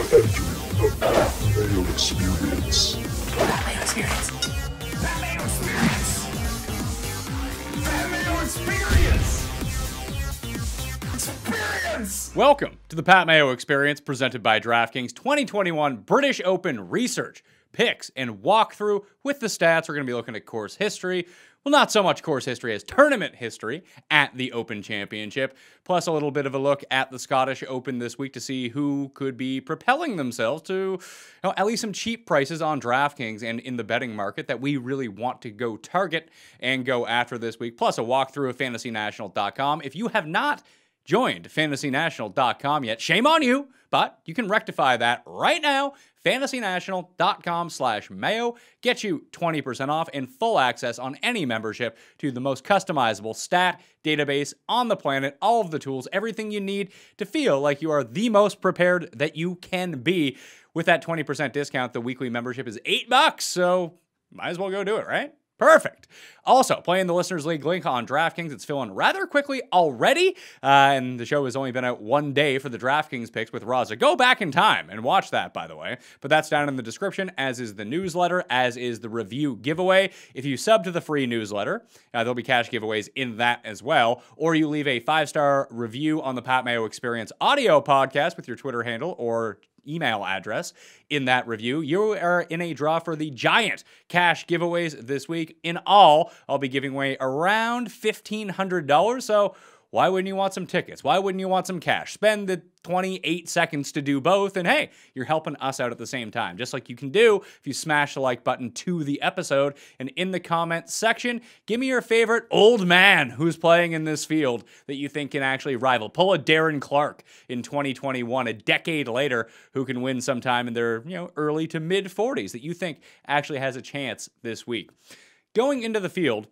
Entering the Mayo experience. Mayo experience. Mayo experience. Mayo experience. Experience. Welcome to the Pat Mayo Experience, presented by DraftKings 2021 British Open research, picks, and walkthrough with the stats. We're going to be looking at course history. Well, not so much course history as tournament history at the Open Championship, plus a little bit of a look at the Scottish Open this week to see who could be propelling themselves to at least some cheap prices on DraftKings and in the betting market that we really want to go target and go after this week, plus a walkthrough of FantasyNational.com. If you have not joined FantasyNational.com yet, shame on you, but you can rectify that right now. FantasyNational.com/Mayo gets you 20% off and full access on any membership to the most customizable stat database on the planet, all of the tools, everything you need to feel like you are the most prepared that you can be. With that 20% discount, the weekly membership is $8, so might as well go do it, right? Perfect. Also, playing the Listeners League link on DraftKings. It's filling rather quickly already, and the show has only been out one day for the DraftKings picks with Raza. Go back in time and watch that, by the way. But that's down in the description, as is the newsletter, as is the review giveaway. If you sub to the free newsletter, there'll be cash giveaways in that as well. Or you leave a 5-star review on the Pat Mayo Experience audio podcast with your Twitter handle or email address in that review. You are in a draw for the giant cash giveaways this week. In all, I'll be giving away around $1,500. So why wouldn't you want some tickets? Why wouldn't you want some cash? Spend the 28 seconds to do both, and hey, you're helping us out at the same time, just like you can do if you smash the like button to the episode. And in the comment section, give me your favorite old man who's playing in this field that you think can actually rival. Pull a Darren Clark in 2021, a decade later, who can win sometime in their early to mid 40s that you think actually has a chance this week. Going into the field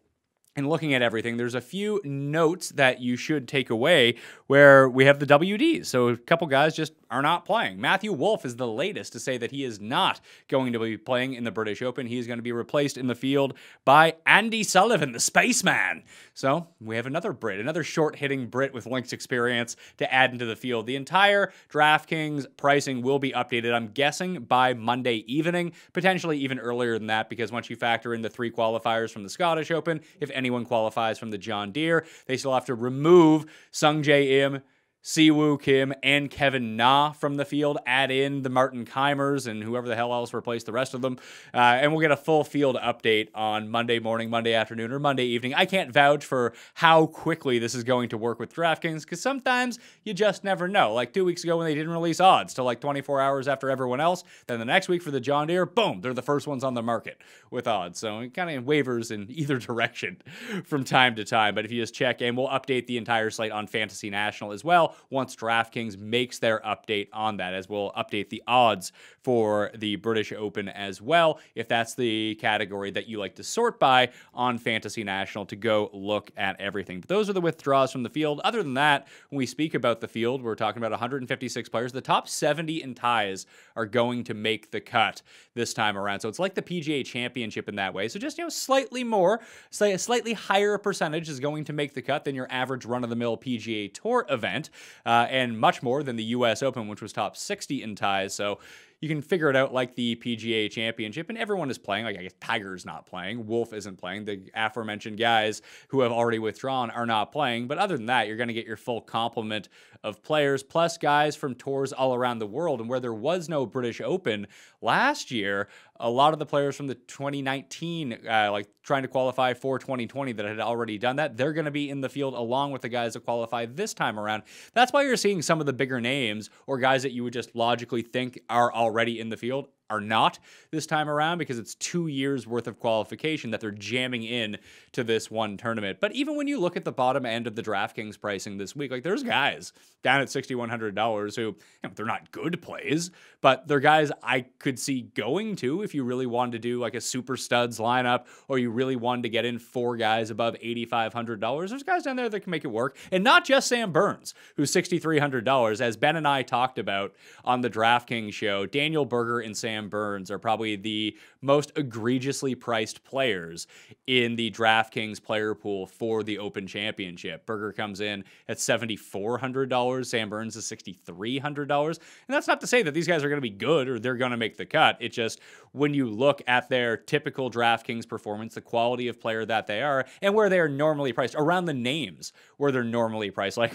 and looking at everything, there's a few notes that you should take away where we have the WDs. So a couple guys just are not playing. Matthew Wolff is the latest to say that he is not going to be playing in the British Open. He is going to be replaced in the field by Andy Sullivan, the Spaceman. So we have another Brit, another short-hitting Brit with links experience to add into the field. The entire DraftKings pricing will be updated, I'm guessing, by Monday evening, potentially even earlier than that, because once you factor in the 3 qualifiers from the Scottish Open, if anyone qualifies from the John Deere, they still have to remove Sung Jae Im, Siwoo Kim, and Kevin Na from the field, add in the Martin Keimers and whoever the hell else replaced the rest of them, and we'll get a full field update on Monday morning, Monday afternoon, or Monday evening. I can't vouch for how quickly this is going to work with DraftKings, because sometimes you just never know. Like 2 weeks ago when they didn't release odds till like 24 hours after everyone else, then the next week for the John Deere, boom, they're the first ones on the market with odds. So it kind of wavers in either direction from time to time, but if you just check, and we'll update the entire slate on Fantasy National as well once DraftKings makes their update on that, as we'll update the odds for the British Open as well, if that's the category that you like to sort by on Fantasy National, to go look at everything. But those are the withdrawals from the field. Other than that, when we speak about the field, we're talking about 156 players. The top 70 in ties are going to make the cut this time around. So it's like the PGA Championship in that way. So just, slightly more, say a slightly higher percentage is going to make the cut than your average run-of-the-mill PGA Tour event. And much more than the U.S. Open, which was top 60 in ties. So you can figure it out like the PGA Championship, and everyone is playing. Like, I guess Tiger's not playing. Wolff isn't playing. The aforementioned guys who have already withdrawn are not playing. But other than that, you're going to get your full complement of players, plus guys from tours all around the world. And where there was no British Open last year, a lot of the players from the 2019, like trying to qualify for 2020 that had already done that, they're going to be in the field along with the guys that qualify this time around. That's why you're seeing some of the bigger names or guys that you would just logically think are already in the field are not this time around, because it's 2 years worth of qualification that they're jamming in to this one tournament. But even when you look at the bottom end of the DraftKings pricing this week, like there's guys down at $6,100 who, they're not good plays, but they're guys I could see going to if you really wanted to do like a super studs lineup, or you really wanted to get in 4 guys above $8,500. There's guys down there that can make it work. And not just Sam Burns, who's $6,300, as Ben and I talked about on the DraftKings show. Daniel Berger and Sam Sam Burns are probably the most egregiously priced players in the DraftKings player pool for the Open Championship. Berger comes in at $7,400. Sam Burns is $6,300. And that's not to say that these guys are going to be good or they're going to make the cut. It's just when you look at their typical DraftKings performance, the quality of player that they are, and where they are normally priced, around the names where they're normally priced. Like,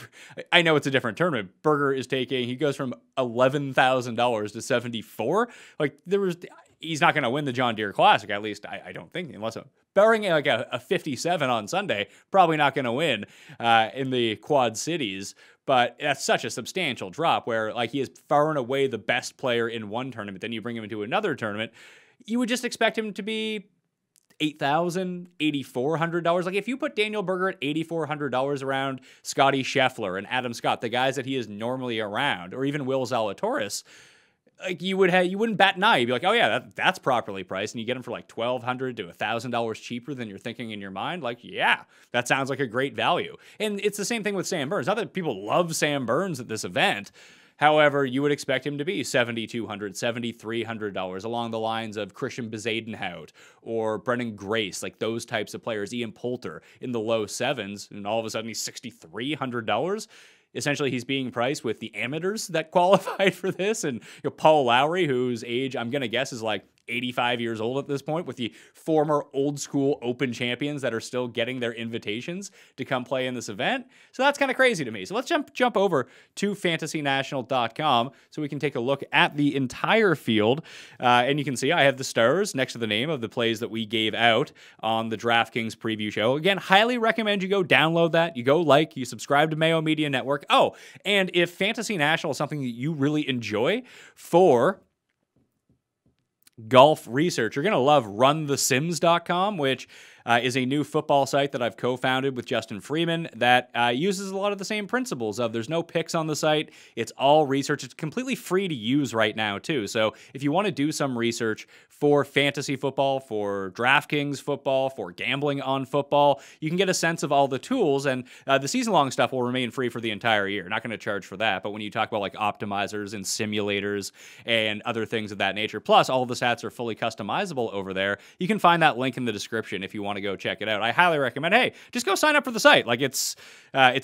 I know it's a different tournament. Berger is he goes from $11,000 to 74. Like, he's not going to win the John Deere Classic, at least I don't think, unless barring like a 57 on Sunday, probably not going to win in the Quad Cities. But that's such a substantial drop where like he is far and away the best player in one tournament. Then you bring him into another tournament, you would just expect him to be $8,000, $8,400. Like if you put Daniel Berger at $8,400 around Scotty Scheffler and Adam Scott, the guys that he is normally around, or even Will Zalatoris, like you wouldn't bat an eye. You'd be like, oh yeah, that's properly priced, and you get them for like $1,200 to $1,000 cheaper than you're thinking in your mind. Like, yeah, that sounds like a great value. And it's the same thing with Sam Burns. Not that people love Sam Burns at this event. However, you would expect him to be $7,200, $7,300 along the lines of Christian Bezuidenhout or Brendan Grace, like those types of players. Ian Poulter in the low sevens, and all of a sudden he's $6,300. Essentially, he's being priced with the amateurs that qualified for this, and Paul Lowry, whose age I'm going to guess is like 85 years old at this point, with the former old school Open champions that are still getting their invitations to come play in this event. So that's kind of crazy to me. So let's jump over to fantasynational.com so we can take a look at the entire field. And you can see I have the stars next to the name of the plays that we gave out on the DraftKings preview show. Again, highly recommend you go download that. You go you subscribe to Mayo Media Network. Oh, and if Fantasy National is something that you really enjoy for golf research, you're going to love runthesims.com, which is a new football site that I've co-founded with Justin Freeman that uses a lot of the same principles of there's no picks on the site. It's all research. It's completely free to use right now, too. So if you want to do some research for fantasy football, for DraftKings football, for gambling on football, you can get a sense of all the tools. And the season-long stuff will remain free for the entire year. Not going to charge for that. But when you talk about like optimizers and simulators and other things of that nature, plus all of the stats are fully customizable over there, you can find that link in the description if you want to go check it out. I highly recommend, hey, just go sign up for the site. Like it's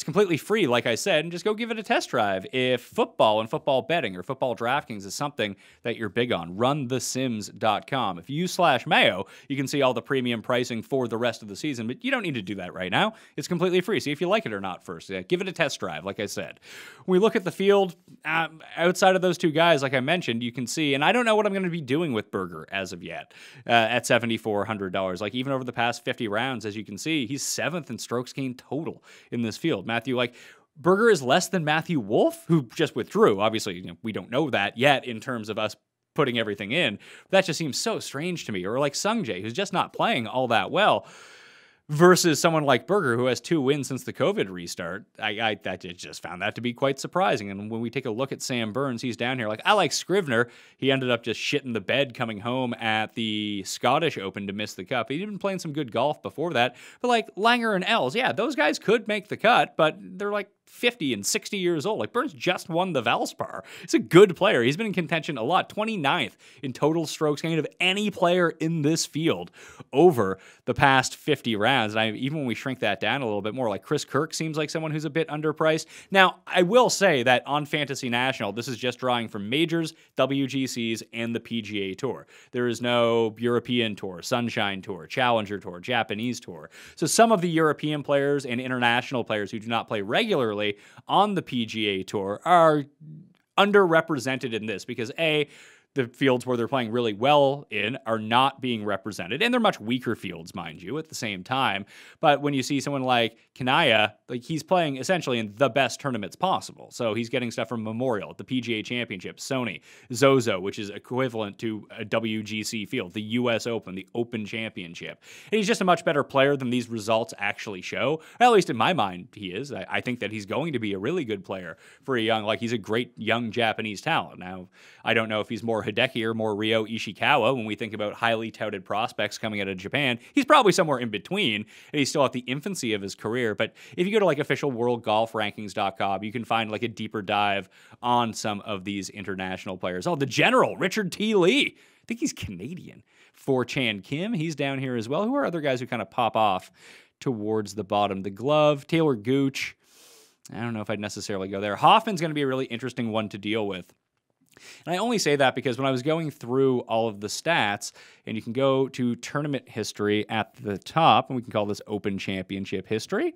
completely free, like I said, and just go give it a test drive. If football and football betting or football DraftKings is something that you're big on, runthesims.com. If you use /Mayo, you can see all the premium pricing for the rest of the season, but you don't need to do that right now. It's completely free. See if you like it or not first. Give it a test drive, like I said. When we look at the field, outside of those two guys, like I mentioned, you can see, and I don't know what I'm going to be doing with Berger as of yet at $7,400. Like even over the past 50 rounds, as you can see, he's 7th in strokes gained total in this field. Berger is less than Matthew Wolff, who just withdrew. Obviously, we don't know that yet in terms of us putting everything in. That just seems so strange to me. Or like Sungjae, who's just not playing all that well, versus someone like Berger, who has 2 wins since the COVID restart. I just found that to be quite surprising. And when we take a look at Sam Burns, he's down here. Like, I like Scrivener. He ended up just shitting the bed coming home at the Scottish Open to miss the cut. He'd been playing some good golf before that. But like Langer and Els, yeah, those guys could make the cut, but they're like 50 and 60 years old. Like Burns just won the Valspar. He's a good player. He's been in contention a lot. 29th in total strokes gained of any player in this field over the past 50 rounds. And even when we shrink that down a little bit more, like Chris Kirk seems like someone who's a bit underpriced. Now, I will say that on Fantasy National, this is just drawing from majors, WGCs, and the PGA Tour. There is no European Tour, Sunshine Tour, Challenger Tour, Japanese Tour. So some of the European players and international players who do not play regularly on the PGA Tour are underrepresented in this because A, the fields where they're playing really well in are not being represented. And they're much weaker fields, mind you, at the same time. But when you see someone like Kanaya, like he's playing essentially in the best tournaments possible. So he's getting stuff from Memorial, the PGA Championship, Sony, Zozo, which is equivalent to a WGC field, the US Open, the Open Championship. And he's just a much better player than these results actually show. At least in my mind, he is. I think that he's going to be a really good player for a young, like he's a great young Japanese talent. Now, I don't know if he's more Hideki or more Ryo Ishikawa when we think about highly touted prospects coming out of Japan. He's probably somewhere in between, and he's still at the infancy of his career. But if you go to like official worldgolfrankings.com, you can find like a deeper dive on some of these international players. Oh, the general, Richard T. Lee. I think he's Canadian. For Chan Kim, he's down here as well. Who are other guys who kind of pop off towards the bottom? The glove, Taylor Gooch. I don't know if I'd necessarily go there. Hoffman's going to be a really interesting one to deal with. And I only say that because when I was going through all of the stats, and you can go to tournament history at the top, and we can call this Open Championship history.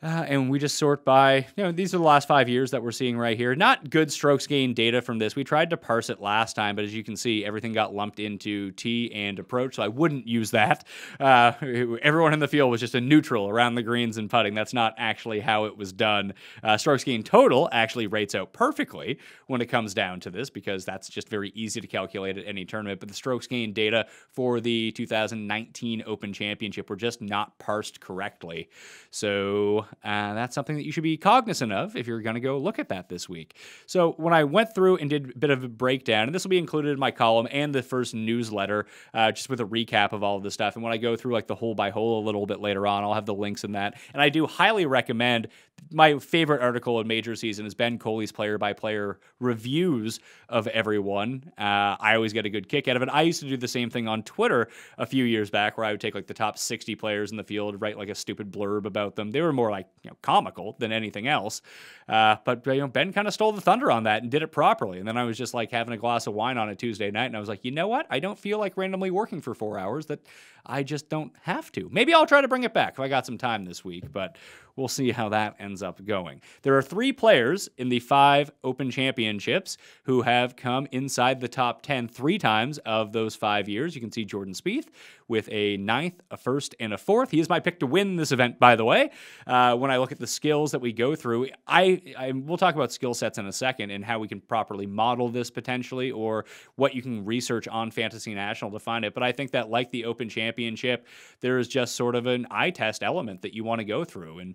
And we just sort by, these are the last 5 years that we're seeing right here. Not good strokes gained data from this. We tried to parse it last time, but as you can see, everything got lumped into tee and approach, so I wouldn't use that. Everyone in the field was just a neutral around the greens and putting. That's not actually how it was done. Strokes gained total actually rates out perfectly when it comes down to this, because that's just very easy to calculate at any tournament. But the strokes gained data for the 2019 Open Championship were just not parsed correctly. So that's something that you should be cognizant of if you're going to go look at that this week. So when I went through and did a bit of a breakdown, and this will be included in my column and the first newsletter, just with a recap of all of this stuff. And when I go through like the hole by hole a little bit later on, I'll have the links in that. And I do highly recommend, my favorite article in Major Season is Ben Coley's player-by-player reviews of everyone. I always get a good kick out of it. I used to do the same thing on Twitter a few years back, where I would take like the top 60 players in the field, write like a stupid blurb about them. They were more like comical than anything else. But Ben kind of stole the thunder on that and did it properly. And then I was just like having a glass of wine on a Tuesday night, and I was like, you know what? I don't feel like randomly working for 4 hours. That I just don't have to. Maybe I'll try to bring it back if I got some time this week, but we'll see how that ends up going. There are 3 players in the 5 Open Championships who have come inside the top 10 3 times of those 5 years. You can see Jordan Spieth with a 9th, a 1st, and a 4th. He is my pick to win this event, by the way. When I look at the skills that we go through, we'll talk about skill sets in a second and how we can properly model this potentially, or what you can research on Fantasy National to find it. But I think that, like the Open Championship, there is just sort of an eye test element that you want to go through. And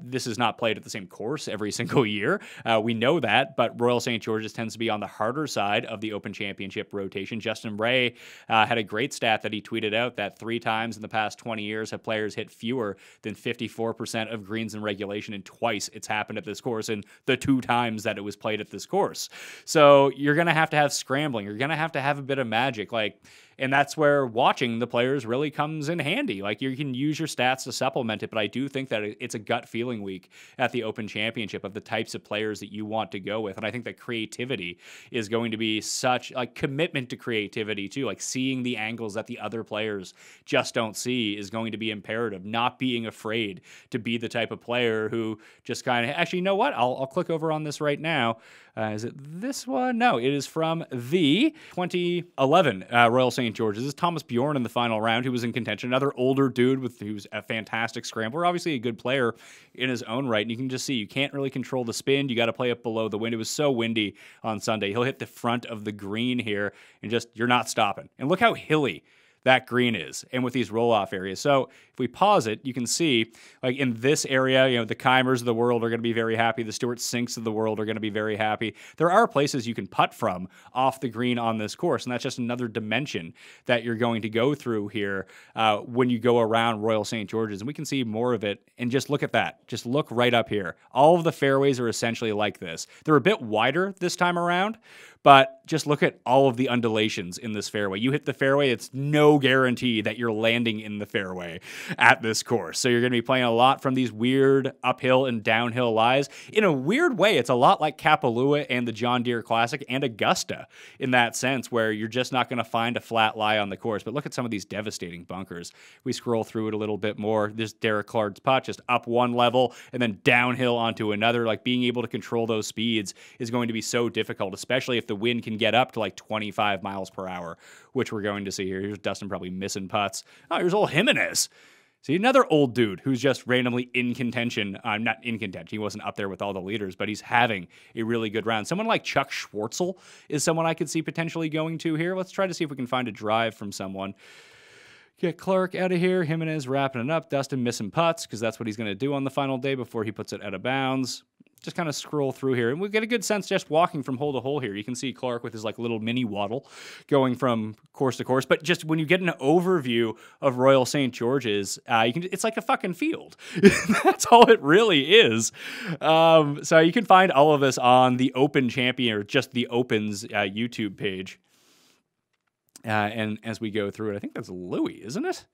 this is not played at the same course every single year. We know that, but Royal St. George's tends to be on the harder side of the Open Championship rotation. Justin Ray had a great stat that he tweeted out, that 3 times in the past 20 years have players hit fewer than 54% of greens in regulation, and twice it's happened at this course in the 2 times that it was played at this course. So you're going to have scrambling. You're going to have a bit of magic. And that's where watching the players really comes in handy. Like, you can use your stats to supplement it, but I do think that it's a gut feeling week at the Open Championship of the types of players that you want to go with. And I think that creativity is going to be such like commitment to creativity too. Like, seeing the angles that the other players just don't see is going to be imperative. Not being afraid to be the type of player who just kind of, actually, you know what? I'll click over on this right now. Is it this one? No, it is from the 2011 Royal St. George's. This is Thomas Bjorn in the final round, who was in contention. Another older dude who's a fantastic scrambler. Obviously a good player in his own right. And you can just see you can't really control the spin. You got to play up below the wind. It was so windy on Sunday. He'll hit the front of the green here, and you're not stopping. And look how hilly that green is, and with these roll-off areas. So if we pause it, you can see, like in this area, the Keimers of the world are going to be very happy. The Stuart Sinks of the world are going to be very happy. There are places you can putt from off the green on this course, and that's just another dimension that you're going to go through here when you go around Royal St. George's. And we can see more of it, and just look at that. Just look right up here. All of the fairways are essentially like this. They're a bit wider this time around, but just look at all of the undulations in this fairway. You hit the fairway, it's no guarantee that you're landing in the fairway at this course. So you're going to be playing a lot from these weird uphill and downhill lies. In a weird way, it's a lot like Kapalua and the John Deere Classic and Augusta in that sense, where you're just not going to find a flat lie on the course. But look at some of these devastating bunkers. We scroll through it a little bit more. This Derek Clark's putt, just up one level and then downhill onto another. Like, being able to control those speeds is going to be so difficult, especially if the wind can get up to like 25 miles per hour, which we're going to see here. Here's Dustin probably missing putts. Oh, here's old Jimenez. See, another old dude who's just randomly in contention. Not in contention. He wasn't up there with all the leaders, but he's having a really good round. Someone like Chuck Schwartzel is someone I could see potentially going to here. Let's try to see if we can find a drive from someone. Get Clark out of here. Jimenez wrapping it up. Dustin missing putts, because that's what he's going to do on the final day before he puts it out of bounds. just kind of scroll through here, and we get a good sense just walking from hole to hole here. You can see Clark with his like little mini waddle going from course to course. But just when you get an overview of Royal St. George's, it's like a fucking field. That's all it really is. So you can find all of this on the Open Champion or just the Opens YouTube page. And as we go through it, I think that's Louis, isn't it?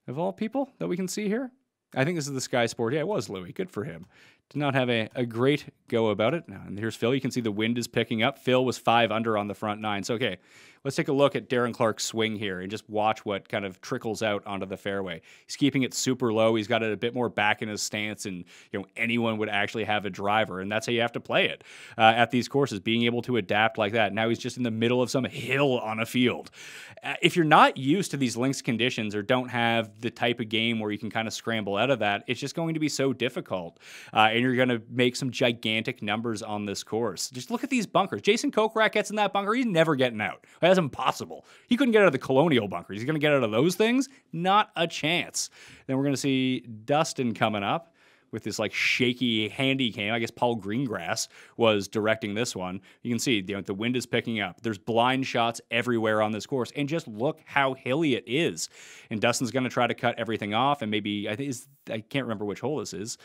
Of all people that we can see here. I think this is the Sky Sport. Yeah, it was Louis. Good for him. Did not have a great go about it. Now, and here's Phil. You can see the wind is picking up. Phil was 5 under on the front 9. So, okay, let's take a look at Darren Clark's swing here and just watch what kind of trickles out onto the fairway. He's keeping it super low. He's got it a bit more back in his stance, and anyone would actually have a driver, and that's how you have to play it at these courses, being able to adapt like that. Now he's just in the middle of some hill on a field. If you're not used to these links conditions or don't have the type of game where you can kind of scramble out of that, it's just going to be so difficult. And you're going to make some gigantic numbers on this course. Just look at these bunkers. Jason Kokrak gets in that bunker. He's never getting out. That's impossible. He couldn't get out of the Colonial bunkers. He's going to get out of those things? Not a chance. Then we're going to see Dustin coming up with this like shaky handy cam. I guess Paul Greengrass was directing this one. You can see the wind is picking up. There's blind shots everywhere on this course, and just look how hilly it is. And Dustin's going to try to cut everything off, and maybe I can't remember which hole this is.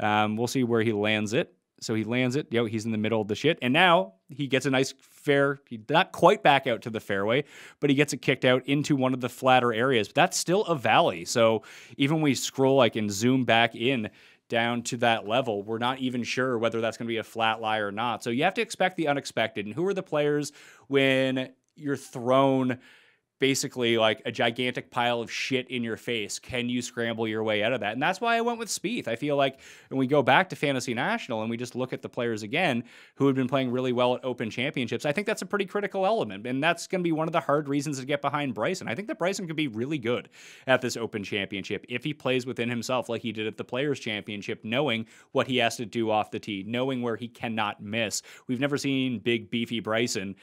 We'll see where he lands it. So he lands it. He's in the middle of the shit, and now he gets a nice fair. He's not quite back out to the fairway, but he gets it kicked out into one of the flatter areas. But that's still a valley. So even when we scroll and zoom back in down to that level, we're not even sure whether that's going to be a flat lie or not. So you have to expect the unexpected. And who are the players when you're thrown basically like a gigantic pile of shit in your face? Can you scramble your way out of that? And that's why I went with Spieth. I feel like when we go back to Fantasy National and we just look at the players again who have been playing really well at Open Championships, I think that's a pretty critical element. And that's going to be one of the hard reasons to get behind Bryson. I think that Bryson could be really good at this Open Championship if he plays within himself like he did at the Players Championship, knowing what he has to do off the tee, knowing where he cannot miss. We've never seen big, beefy Bryson,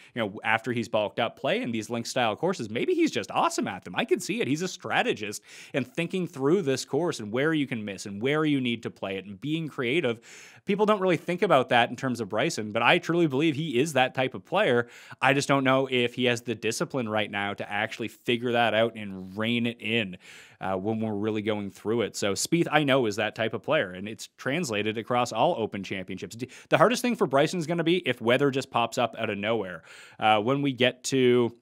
after he's bulked up, play in these link-style courses. Maybe he's just awesome at them. I can see it. He's a strategist, and thinking through this course and where you can miss and where you need to play it and being creative. People don't really think about that in terms of Bryson, but I truly believe he is that type of player. I just don't know if he has the discipline right now to actually figure that out and rein it in when we're really going through it. So Spieth, I know, is that type of player, and it's translated across all Open Championships. The hardest thing for Bryson is going to be if weather just pops up out of nowhere. When we get to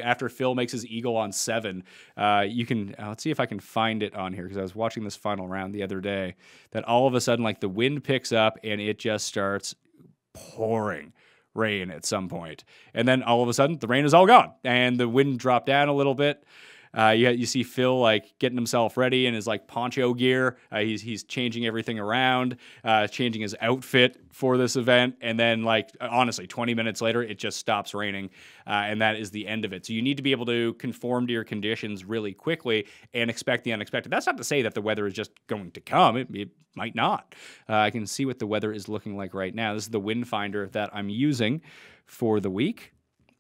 after Phil makes his eagle on 7, you can, let's see if I can find it on here, because I was watching this final round the other day, that all of a sudden, the wind picks up and it just starts pouring rain at some point. And then all of a sudden, the rain is all gone and the wind dropped down a little bit. You see Phil getting himself ready in his poncho gear. He's changing everything around, changing his outfit for this event, and then honestly, 20 minutes later, it just stops raining, and that is the end of it. So you need to be able to conform to your conditions really quickly and expect the unexpected. That's not to say that the weather is just going to come. It might not. I can see what the weather is looking like right now. This is the wind finder that I'm using for the week.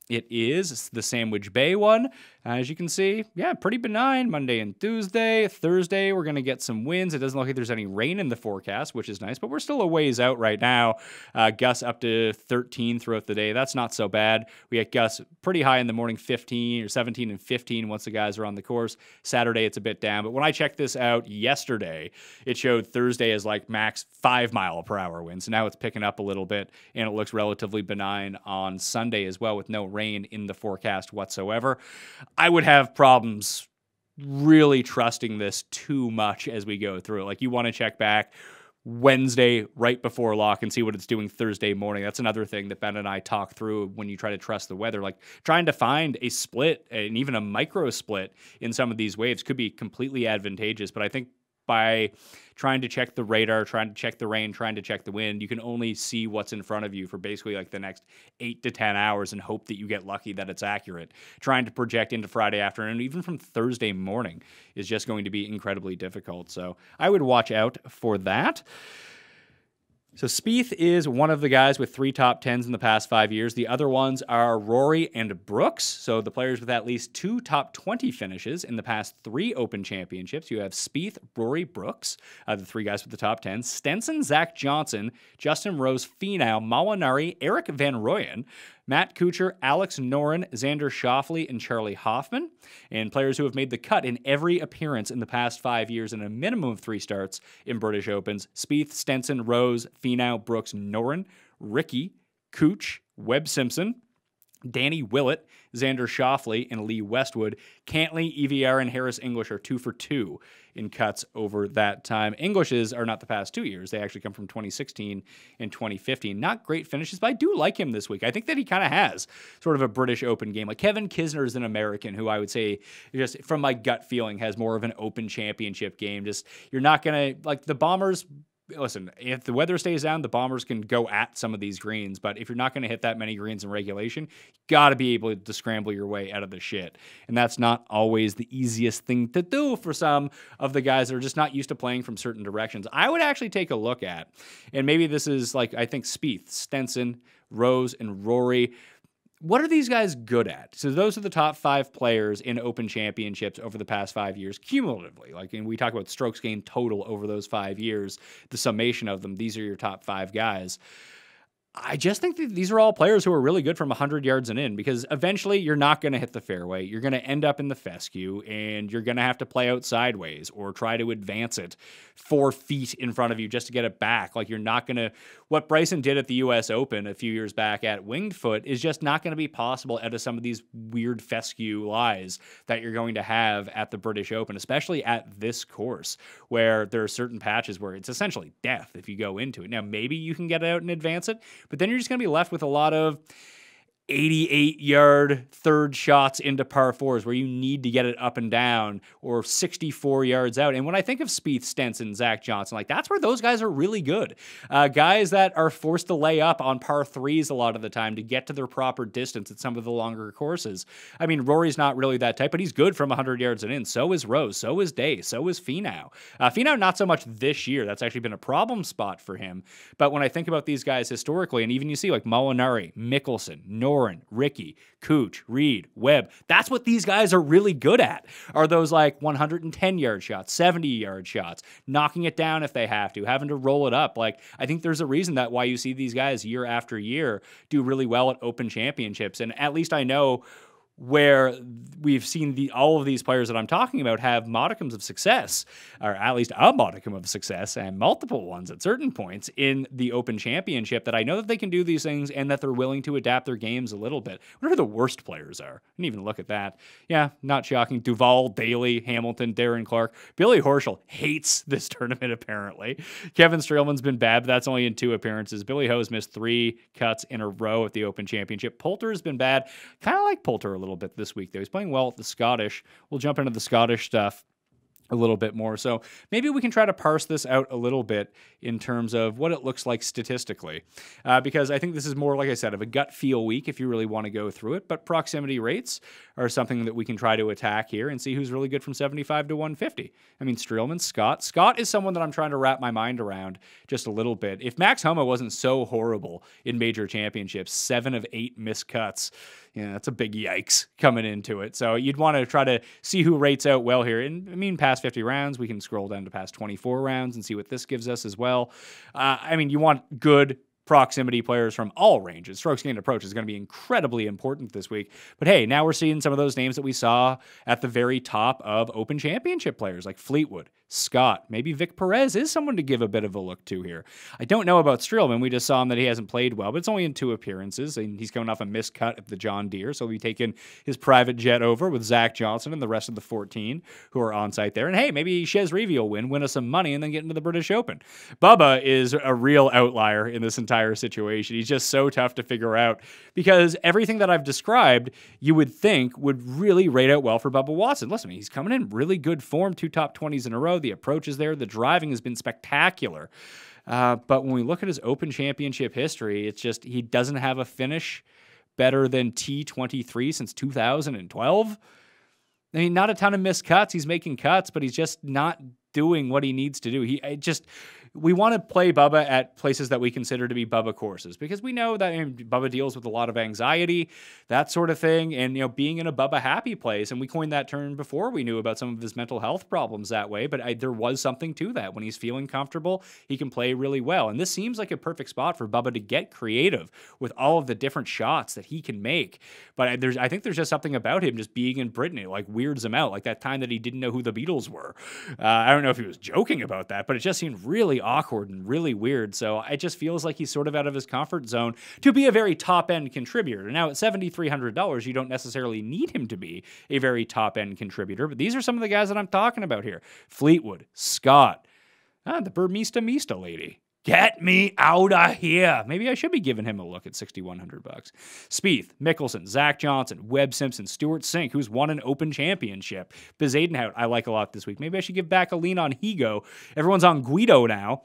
It is the Sandwich Bay one. As you can see, pretty benign Monday and Tuesday. Thursday, we're going to get some winds. It doesn't look like there's any rain in the forecast, which is nice, but we're still a ways out right now. Gusts up to 13 throughout the day. That's not so bad. We get gusts pretty high in the morning, 15 or 17 and 15 once the guys are on the course. Saturday, it's a bit down. But when I checked this out yesterday, it showed Thursday as max 5-mile-per-hour winds. So now it's picking up a little bit, and it looks relatively benign on Sunday as well, with no rain in the forecast whatsoever. I would have problems really trusting this too much as we go through it. You want to check back Wednesday right before lock and see what it's doing Thursday morning. That's another thing that Ben and I talk through when you try to trust the weather. Trying to find a split and even a micro split in some of these waves could be completely advantageous, but I think by trying to check the radar, trying to check the rain, trying to check the wind, you can only see what's in front of you for basically the next 8 to 10 hours and hope that you get lucky that it's accurate. Trying to project into Friday afternoon, even from Thursday morning, is just going to be incredibly difficult. So I would watch out for that. So Spieth is one of the guys with 3 top 10s in the past 5 years. The other ones are Rory and Brooks. So the players with at least 2 top 20 finishes in the past 3 Open Championships. You have Spieth, Rory, Brooks, the 3 guys with the top 10s. Stenson, Zach Johnson, Justin Rose, Finau, Molinari, Eric Van Rooyen, Matt Kuchar, Alex Noren, Xander Schauffele, and Charlie Hoffman. And players who have made the cut in every appearance in the past 5 years and a minimum of 3 starts in British Opens. Spieth, Stenson, Rose, Finau, Brooks, Noren, Ricky, Cooch, Webb Simpson, Danny Willett, Xander Schauffele, and Lee Westwood. Cantley, EVR, and Harris English are 2 for 2 in cuts over that time. English's are not the past 2 years. They actually come from 2016 and 2015. Not great finishes, but I do like him this week. I think that he kind of has sort of a British Open game. Like Kevin Kisner is an American who I would say, just from my gut feeling, has more of an Open Championship game. Just, you're not going to, like the Bombers. Listen, if the weather stays down, the Bombers can go at some of these greens, but if you're not going to hit that many greens in regulation, you got to be able to scramble your way out of the shit. And that's not always the easiest thing to do for some of the guys that are just not used to playing from certain directions. I would actually take a look at, and maybe this is like, I think Spieth, Stenson, Rose, and Rory. What are these guys good at? So those are the top 5 players in Open Championships over the past 5 years, cumulatively. Like, and we talk about strokes gained total over those 5 years, the summation of them. These are your top 5 guys. I just think that these are all players who are really good from 100 yards and in, because eventually you're not going to hit the fairway. You're going to end up in the fescue, and you're going to have to play out sideways or try to advance it 4 feet in front of you just to get it back. Like, you're not going to... What Bryson did at the U.S. Open a few years back at Winged Foot is just not going to be possible out of some of these weird fescue lies that you're going to have at the British Open, especially at this course, where there are certain patches where it's essentially death if you go into it. Now, maybe you can get out and advance it, but then you're just going to be left with a lot of 88-yard third shots into par 4s where you need to get it up and down, or 64 yards out. And when I think of Spieth, Stenson, Zach Johnson, like that's where those guys are really good. Guys that are forced to lay up on par 3s a lot of the time to get to their proper distance at some of the longer courses. I mean, Rory's not really that type, but he's good from 100 yards and in. So is Rose. So is Day. So is Finau. Finau, not so much this year. That's actually been a problem spot for him. But when I think about these guys historically, and even you see like Molinari, Mickelson, Noren, Ricky, Cooch, Reed, Webb. That's what these guys are really good at, are those like 110-yard shots, 70-yard shots, knocking it down if they have to, having to roll it up. Like, I think there's a reason that why you see these guys year after year do really well at Open Championships. And at least I know where we've seen all of these players that I'm talking about have modicums of success, or at least a modicum of success, and multiple ones at certain points in the Open Championship, that I know that they can do these things and that they're willing to adapt their games a little bit. Whatever the worst players are. I didn't even look at that. Yeah, not shocking. Duval, Daly, Hamilton, Darren Clark. Billy Horschel hates this tournament, apparently. Kevin Streelman's been bad, but that's only in 2 appearances. Billy Ho's missed 3 cuts in a row at the Open Championship. Poulter's been bad. Kind of like Poulter a little bit this week, though. He's playing well at the Scottish. We'll jump into the Scottish stuff a little bit more. So maybe we can try to parse this out a little bit in terms of what it looks like statistically, because I think this is more, like I said, of a gut feel week if you really want to go through it. But proximity rates are something that we can try to attack here and see who's really good from 75 to 150. I mean, Streelman, Scott is someone that I'm trying to wrap my mind around just a little bit. If Max Homa wasn't so horrible in major championships, 7 of 8 missed cuts, yeah, that's a big yikes coming into it. So you'd want to try to see who rates out well here. And I mean, past 50 rounds, we can scroll down to past 24 rounds and see what this gives us as well. I mean, you want good proximity players from all ranges. Strokes gained approach is going to be incredibly important this week. But hey, now we're seeing some of those names that we saw at the very top of Open Championship players like Fleetwood, Scott, maybe Vic Perez is someone to give a bit of a look to here. I don't know about Streelman. We just saw him that he hasn't played well, but it's only in 2 appearances, and he's coming off a missed cut at the John Deere, so he'll be taking his private jet over with Zach Johnson and the rest of the 14 who are on site there. And hey, maybe Chez Reavie will win us some money, and then get into the British Open. Bubba is a real outlier in this entire situation. He's just so tough to figure out, because everything that I've described, you would think would really rate out well for Bubba Watson. Listen, he's coming in really good form, 2 top 20s in a row. The approach is there. The driving has been spectacular. But when we look at his Open Championship history, it's just he doesn't have a finish better than T23 since 2012. I mean, not a ton of missed cuts. He's making cuts, but he's just not doing what he needs to do. we want to play Bubba at places that we consider to be Bubba courses because we know that Bubba deals with a lot of anxiety, that sort of thing, and being in a Bubba happy place. And we coined that term before we knew about some of his mental health problems that way, but there was something to that. When he's feeling comfortable, he can play really well. And this seems like a perfect spot for Bubba to get creative with all of the different shots that he can make. But I think there's just something about him just being in Britain. It like weirds him out, like that time that he didn't know who the Beatles were. I don't know if he was joking about that, but it just seemed really awkward and really weird. So it just feels like he's sort of out of his comfort zone to be a very top-end contributor. Now, at $7,300, you don't necessarily need him to be a very top-end contributor, but these are some of the guys that I'm talking about here. Fleetwood, Scott, the Burmista lady. Get me out of here. Maybe I should be giving him a look at $6,100. Spieth, Mickelson, Zach Johnson, Webb Simpson, Stuart Sink, who's won an Open Championship. Bezadenhout, I like a lot this week. Maybe I should give back a lean on Higo. Everyone's on Guido now,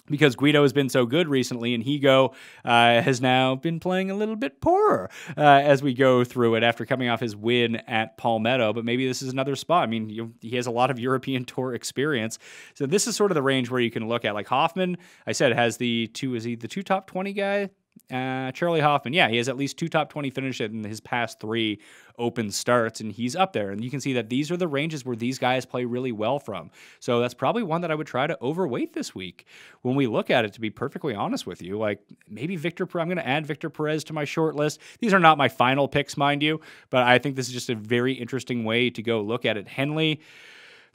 because Guido has been so good recently, and Higo has now been playing a little bit poorer as we go through it after coming off his win at Palmetto. But maybe this is another spot. I mean, he has a lot of European Tour experience. So this is sort of the range where you can look at. Like Hoffman, I said, has is he the 2 top 20 guy? Charlie Hoffman, yeah, he has at least 2 top 20 finishes in his past 3 Open starts, and he's up there. And you can see that these are the ranges where these guys play really well from. So that's probably one that I would try to overweight this week when we look at it, to be perfectly honest with you. Like maybe I'm going to add Victor Perez to my short list. These are not my final picks, mind you, but I think this is just a very interesting way to go look at it. Henley.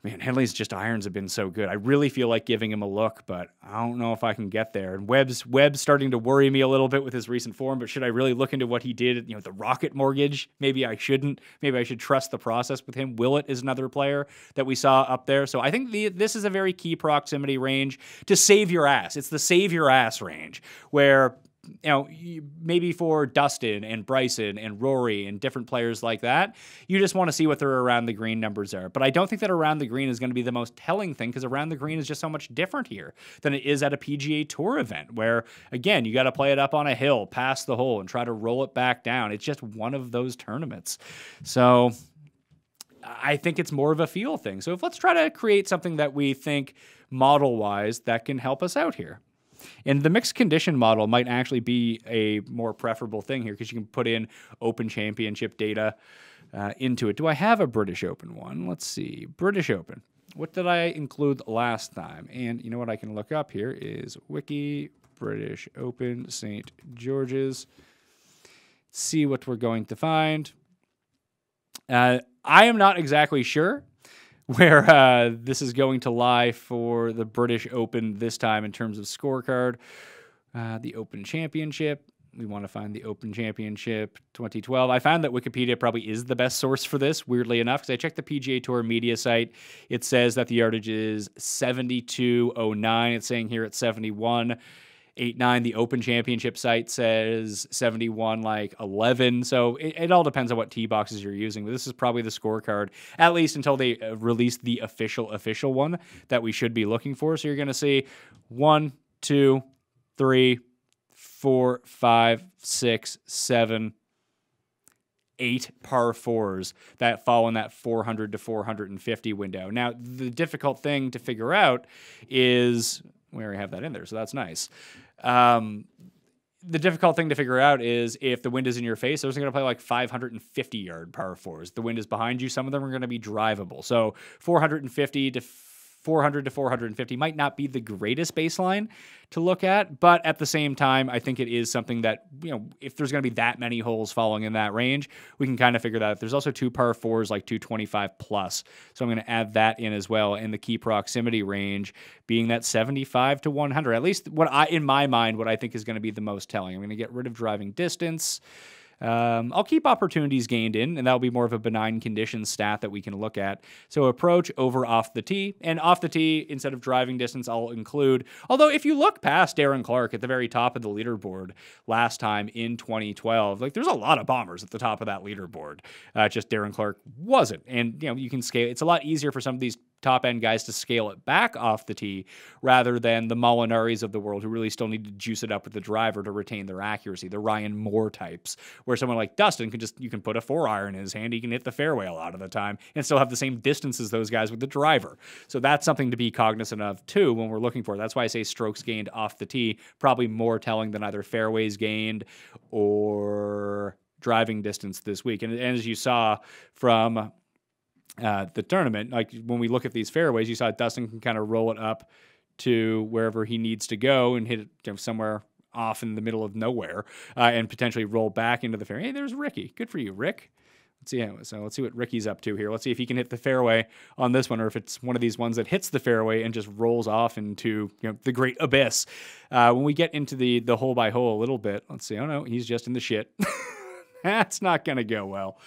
Man, Henley's just irons have been so good. I really feel like giving him a look, but I don't know if I can get there. And Webb's starting to worry me a little bit with his recent form, but should I really look into what he did, the Rocket Mortgage? Maybe I shouldn't. Maybe I should trust the process with him. Willett is another player that we saw up there. So I think this is a very key proximity range to save your ass. It's the save your ass range where maybe for Dustin and Bryson and Rory and different players like that, you just want to see what their around the green numbers are. But I don't think that around the green is going to be the most telling thing, because around the green is just so much different here than it is at a PGA Tour event where, again, you got to play it up on a hill, past the hole, and try to roll it back down. It's just one of those tournaments. So I think it's more of a feel thing. So let's try to create something that we think model-wise that can help us out here. And the mixed condition model might actually be a more preferable thing here, because you can put in Open Championship data into it. Do I have a British Open one? Let's see. British Open. What did I include last time? And you know what I can look up here is Wiki British Open St. George's. See what we're going to find. I am not exactly sure where this is going to lie for the British Open this time in terms of scorecard. The Open Championship. We want to find the Open Championship 2012. I found that Wikipedia probably is the best source for this, weirdly enough, because I checked the PGA Tour media site. It says that the yardage is 72.09. It's saying here it's 71.89. The Open Championship site says 71.11. So it all depends on what tee boxes you're using. But this is probably the scorecard, at least until they release the official one that we should be looking for. So you're going to see 1, 2, 3, 4, 5, 6, 7, 8 par 4s that fall in that 400 to 450 window. Now, the difficult thing to figure out is, we already have that in there, so that's nice. The difficult thing to figure out is if the wind is in your face, those are going to play like 550-yard par 4s. The wind is behind you. Some of them are going to be drivable. So 450 to 400 to 450 might not be the greatest baseline to look at, but at the same time, I think it is something that, if there's going to be that many holes falling in that range, we can kind of figure that out. There's also 2 par 4s, like 225 plus. So I'm going to add that in as well. And the key proximity range being that 75 to 100, at least in my mind, what I think is going to be the most telling. I'm going to get rid of driving distance. I'll keep opportunities gained in, and that'll be more of a benign condition stat that we can look at. So approach over off the tee, and off the tee, instead of driving distance, I'll include, although if you look past Darren Clarke at the very top of the leaderboard last time in 2012, like there's a lot of bombers at the top of that leaderboard. Just Darren Clarke wasn't. And, you can scale. It's a lot easier for some of these top-end guys to scale it back off the tee rather than the Molinaris of the world who really still need to juice it up with the driver to retain their accuracy, the Ryan Moore types, where someone like Dustin you can put a 4-iron in his hand, he can hit the fairway a lot of the time and still have the same distance as those guys with the driver. So that's something to be cognizant of too when we're looking for it. That's why I say strokes gained off the tee, probably more telling than either fairways gained or driving distance this week. And as you saw from the tournament, like when we look at these fairways, you saw Dustin can kind of roll it up to wherever he needs to go and hit it somewhere off in the middle of nowhere and potentially roll back into the fairway. Hey, there's Ricky. Good for you, Rick. Let's see. So let's see what Ricky's up to here. Let's see if he can hit the fairway on this one, or if it's one of these ones that hits the fairway and just rolls off into the great abyss. When we get into the hole by hole a little bit, let's see. Oh no, he's just in the shit. That's not gonna go well.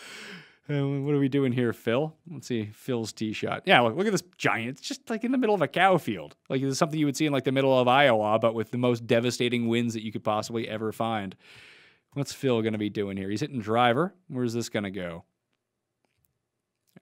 What are we doing here, Phil? Let's see, Phil's tee shot. Yeah, look at this giant. It's just like in the middle of a cow field. Like this is something you would see in like the middle of Iowa, but with the most devastating winds that you could possibly ever find. What's Phil going to be doing here? He's hitting driver. Where's this going to go?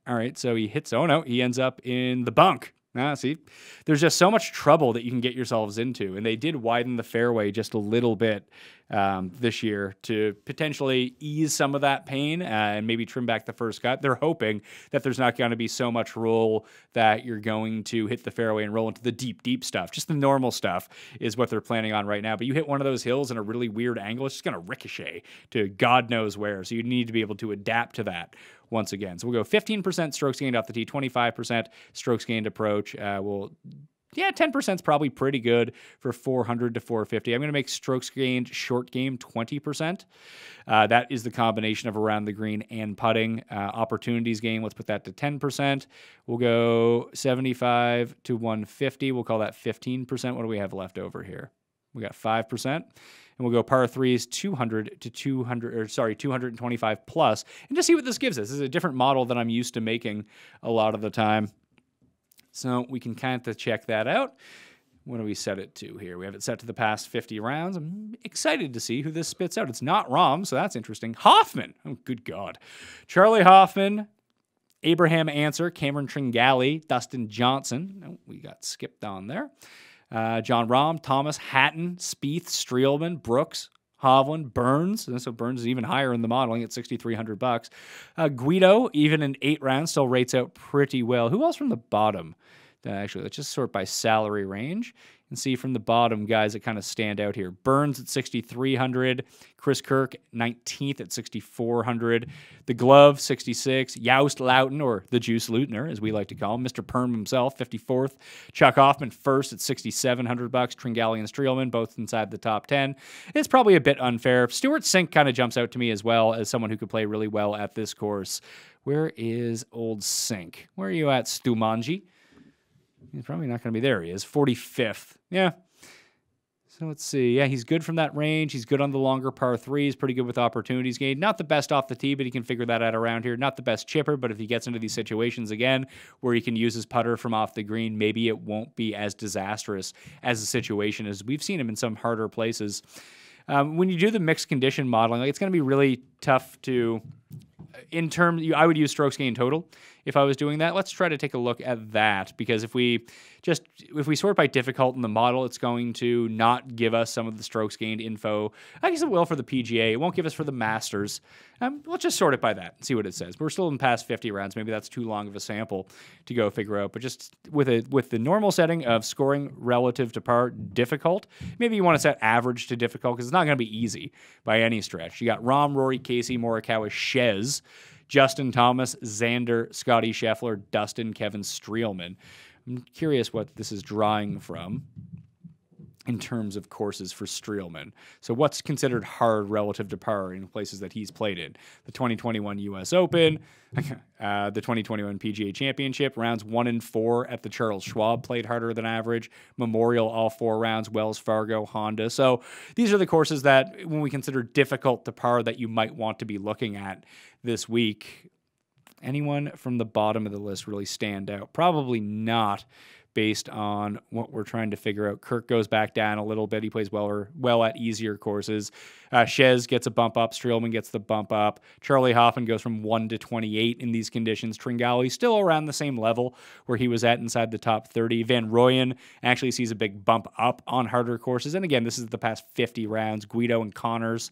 All right, so he hits. Oh, no, he ends up in the bunk. See, there's just so much trouble that you can get yourselves into. And they did widen the fairway just a little bit this year to potentially ease some of that pain and maybe trim back the first cut. They're hoping that there's not going to be so much roll that you're going to hit the fairway and roll into the deep, deep stuff. Just the normal stuff is what they're planning on right now. But you hit one of those hills in a really weird angle, it's just going to ricochet to God knows where. So you need to be able to adapt to that once again. So we'll go 15% strokes gained off the tee, 25% strokes gained approach. 10% is probably pretty good for 400 to 450. I'm going to make strokes gained short game 20%. That is the combination of around the green and putting. Opportunities gained, let's put that to 10%. We'll go 75 to 150. We'll call that 15%. What do we have left over here? We got 5%. And we'll go par threes 225 plus, and just see what this gives us. This is a different model than I'm used to making a lot of the time. So we can kind of check that out. What do we set it to here? We have it set to the past 50 rounds. I'm excited to see who this spits out. It's not Rahm, so that's interesting. Hoffman. Oh, good God. Charlie Hoffman, Abraham Answer, Cameron Tringali, Dustin Johnson. Oh, we got skipped on there. John Rahm, Thomas, Hatton, Spieth, Streelman, Brooks, Hovland, Burns. And so Burns is even higher in the modeling at $6,300. Guido, even in 8 rounds, still rates out pretty well. Who else from the bottom? Actually, let's just sort by salary range and see from the bottom guys that kind of stand out here. Burns at $6,300. Chris Kirk, 19th at $6,400. The Glove, 66. Youst Loudon, or the Juice Leutner, as we like to call him. Mr. Perm himself, 54th. Chuck Hoffman, first at $6,700. Tringali and Streelman, both inside the top 10. It's probably a bit unfair. Stuart Sink kind of jumps out to me as well as someone who could play really well at this course. Where is old Sink? Where are you at, Stumanji? He's probably not going to be there. He is 45th. Yeah. So let's see. Yeah, he's good from that range. He's good on the longer par threes. Pretty good with opportunities gained. Not the best off the tee, but he can figure that out around here. Not the best chipper, but if he gets into these situations again where he can use his putter from off the green, maybe it won't be as disastrous as the situation is. We've seen him in some harder places. When you do the mixed condition modeling, it's going to be really tough to... I would use strokes gained total if I was doing that. Let's try to take a look at that, because if we sort by difficult in the model, it's going to not give us some of the strokes gained info. I guess it will for the PGA. It won't give us for the Masters. Let's just sort it by that and see what it says. We're still in past 50 rounds. Maybe that's too long of a sample to go figure out. But just with the normal setting of scoring relative to par difficult, maybe you want to set average to difficult because it's not going to be easy by any stretch. You got Rahm, Rory, Casey, Morikawa, Shez, Justin Thomas, Xander, Scotty Scheffler, Dustin, Kevin Streelman. I'm curious what this is drawing from in terms of courses for Streelman. So what's considered hard relative to par in places that he's played in? The 2021 U.S. Open, the 2021 PGA Championship, rounds 1 and 4 at the Charles Schwab played harder than average. Memorial, all 4 rounds, Wells Fargo, Honda. So these are the courses that, when we consider difficult to par, that you might want to be looking at this week. Anyone from the bottom of the list really stand out? Probably not, based on what we're trying to figure out. Kirk goes back down a little bit. He plays well at easier courses. Shez gets a bump up. Streelman gets the bump up. Charlie Hoffman goes from 1 to 28 in these conditions. Tringali still around the same level where he was at inside the top 30. Van Rooyen actually sees a big bump up on harder courses. And again, this is the past 50 rounds. Guido and Connors,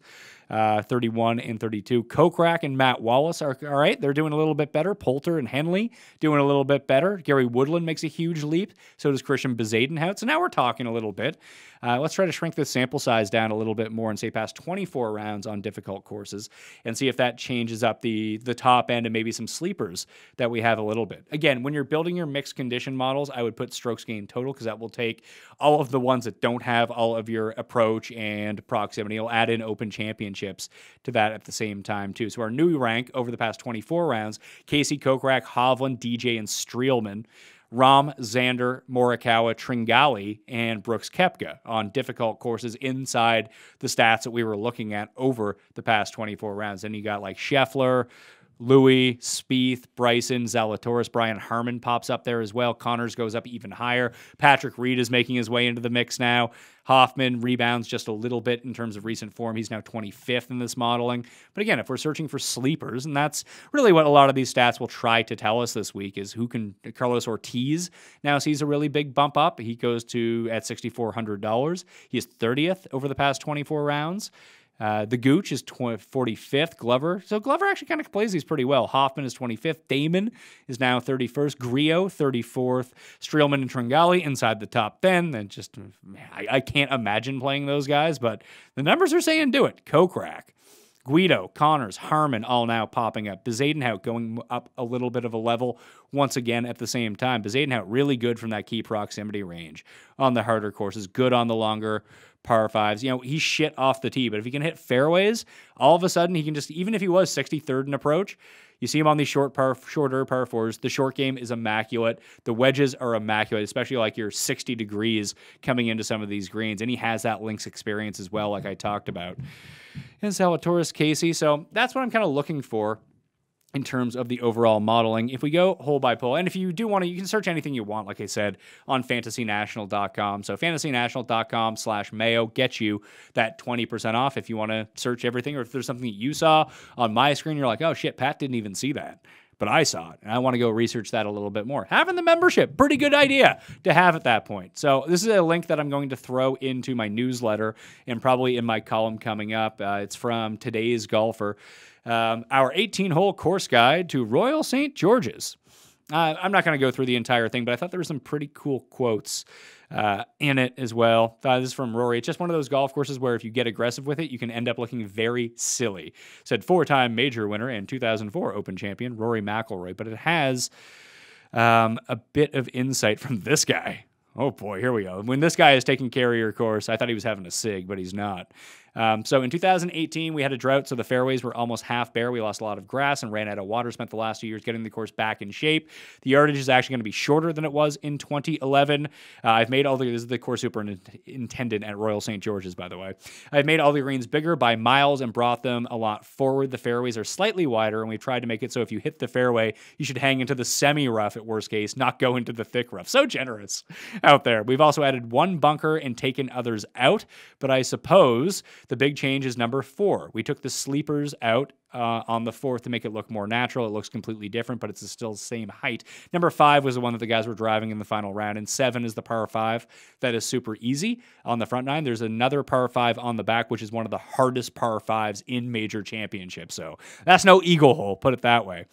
31 and 32. Kokrak and Matt Wallace are all right. They're doing a little bit better. Poulter and Henley doing a little bit better. Gary Woodland makes a huge leap. So does Christian Bezadenhout. So now we're talking a little bit. Let's try to shrink this sample size down a little bit more and say past 24 rounds on difficult courses and see if that changes up the top end and maybe some sleepers that we have a little bit. Again, when you're building your mixed condition models, I would put strokes gained total because that will take all of the ones that don't have all of your approach and proximity. It'll add in open championships to that at the same time too. So our new rank over the past 24 rounds, Casey, Kokrak, Hovland, DJ, and Streelman. Rahm, Xander, Morikawa, Tringali, and Brooks Koepka on difficult courses inside the stats that we were looking at over the past 24 rounds. Then you got like Scheffler, Louis, Spieth, Bryson, Zalatoris, Brian Harmon pops up there as well. Connors goes up even higher. Patrick Reed is making his way into the mix now. Hoffman rebounds just a little bit in terms of recent form. He's now 25th in this modeling. But again, if we're searching for sleepers, and that's really what a lot of these stats will try to tell us this week, is who can. Carlos Ortiz now sees a really big bump up. He goes to at $6,400. He is 30th over the past 24 rounds. The Gooch is 45th. Glover. So Glover actually kind of plays these pretty well. Hoffman is 25th. Damon is now 31st. Griot, 34th. Streelman and Tringali inside the top 10. And just, I can't imagine playing those guys, but the numbers are saying do it. Kokrak, Guido, Connors, Harmon all now popping up. Bezadenhout going up a little bit of a level once again at the same time. Bezadenhout really good from that key proximity range on the harder courses. Good on the longer par fives. You know, he's shit off the tee, but if he can hit fairways, all of a sudden he can just, even if he was 63rd in approach, you see him on these shorter par fours. The short game is immaculate. The wedges are immaculate, especially like you're 60 degrees coming into some of these greens. And he has that links experience as well, like I talked about. And Zalatoris, Casey. So that's what I'm kind of looking for in terms of the overall modeling. If we go hole by hole, and if you do want to, you can search anything you want, like I said, on fantasynational.com. So fantasynational.com/Mayo gets you that 20% off if you want to search everything, or if there's something that you saw on my screen, you're like, oh shit, Pat didn't even see that, but I saw it, and I want to go research that a little bit more. Having the membership, pretty good idea to have at that point. So this is a link that I'm going to throw into my newsletter and probably in my column coming up. It's from Today's Golfer. Our 18-hole course guide to Royal St. George's. I'm not going to go through the entire thing, but I thought there were some pretty cool quotes in it as well. This is from Rory. It's just one of those golf courses where if you get aggressive with it, you can end up looking very silly. Said 4-time major winner and 2004 Open champion, Rory McIlroy. But it has a bit of insight from this guy. Oh boy, here we go. When this guy is taking care of your course, I thought he was having a cig, but he's not. So in 2018, we had a drought, so the fairways were almost half bare. We lost a lot of grass and ran out of water. Spent the last 2 years getting the course back in shape. The yardage is actually going to be shorter than it was in 2011. I've made all the, this is the course superintendent at Royal St. George's, by the way. I've made all the greens bigger by miles and brought them a lot forward. The fairways are slightly wider, and we've tried to make it so if you hit the fairway, you should hang into the semi-rough at worst case, not go into the thick rough. So generous out there. We've also added one bunker and taken others out, but I suppose the big change is number 4. We took the sleepers out on the 4th to make it look more natural. It looks completely different, but it's still the same height. Number 5 was the one that the guys were driving in the final round, and 7 is the par 5 that is super easy on the front 9. There's another par 5 on the back, which is one of the hardest par 5s in major championships. So that's no eagle hole, put it that way.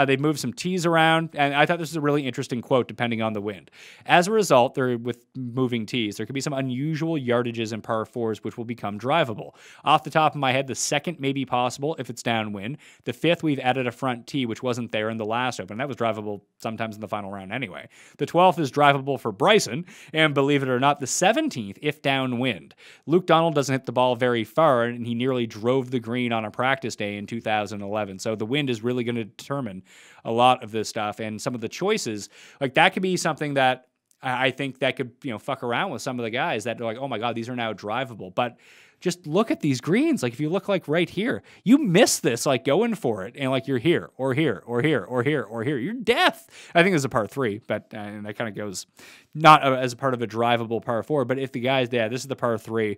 They've moved some tees around, and I thought this was a really interesting quote depending on the wind. As a result, with moving tees, there could be some unusual yardages in par 4s, which will become drivable. Off the top of my head, the 2nd may be possible if it's downwind. The 5th, we've added a front tee, which wasn't there in the last Open. That was drivable sometimes in the final round anyway. The 12th is drivable for Bryson, and believe it or not, the 17th, if downwind. Luke Donald doesn't hit the ball very far, and he nearly drove the green on a practice day in 2011. So the wind is really going to determine a lot of this stuff, and some of the choices, like that could be something that I think that could, fuck around with some of the guys that are like, oh my God, these are now drivable. But just look at these greens. Like if you look like right here, you miss this, like going for it. And like you're here or here or here or here or here. You're death. I think it's a par 3, but that kind of goes not as a part of a drivable par 4. But if the guys, this is the par 3.